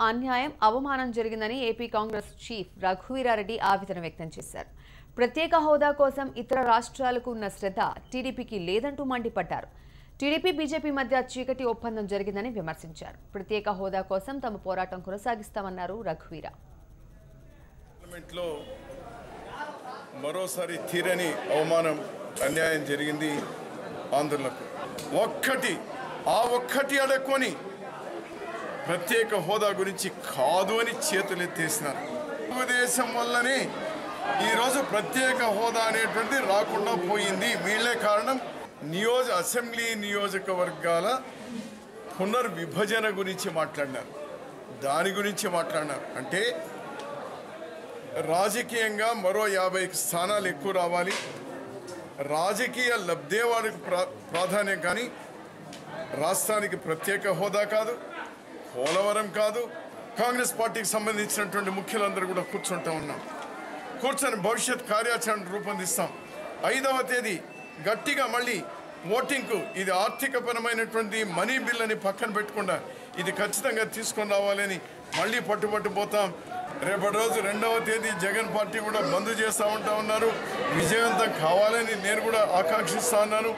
అన్యాయం అవమానం జరిగిందని ఏపీ కాంగ్రెస్ చీఫ్ రఘువీరారెడ్డి ఆవేదన వ్యక్తం చేశారు. ప్రత్యేక హోదా కోసం ఇతర రాష్ట్రాలకు ఉన్న శ్రద్ధ టీడీపీకి లేదంటూ మండిపడ్డారు. టీడీపీ బీజేపీ మధ్య చీకటి ఒప్పందం జరిగిందని విమర్శించారు. ప్రత్యేక హోదా కోసం తమ పోరాటం కొనసాగిస్తామన్నారు రఘువీరా. మరోసారి తీరని అవమానం అన్యాయం జరిగింది ఆంధ్రులకు. ఒక్కటి అడక్కుని ప్రత్యేక హోదా గురించి కాదు అని చేతులెత్తేసినారు. తెలుగుదేశం వల్లనే ఈరోజు ప్రత్యేక హోదా అనేటువంటిది రాకుండా పోయింది. వీళ్లే కారణం. అసెంబ్లీ నియోజకవర్గాల పునర్విభజన గురించి మాట్లాడినారు. దాని గురించి మాట్లాడినారు. అంటే రాజకీయంగా మరో 50 స్థానాలు ఎక్కువ రావాలి, రాజకీయ లబ్ధేవాడికి ప్రాధాన్యం, కానీ రాష్ట్రానికి ప్రత్యేక హోదా కాదు, పోలవరం కాదు. కాంగ్రెస్ పార్టీకి సంబంధించినటువంటి ముఖ్యులందరూ కూడా కూర్చొని భవిష్యత్ కార్యాచరణ రూపొందిస్తాం. 5వ తేదీ గట్టిగా మళ్ళీ ఓటింగ్కు ఇది ఆర్థికపరమైనటువంటి మనీ బిల్ అని పక్కన పెట్టకుండా ఇది ఖచ్చితంగా తీసుకొని రావాలని మళ్ళీ పట్టుబట్టిపోతాం. రేపటి రోజు 2వ తేదీ జగన్ పార్టీ కూడా బంద్ చేస్తూ ఉన్నారు. విజయవంతం కావాలని నేను కూడా ఆకాంక్షిస్తా ఉన్నాను.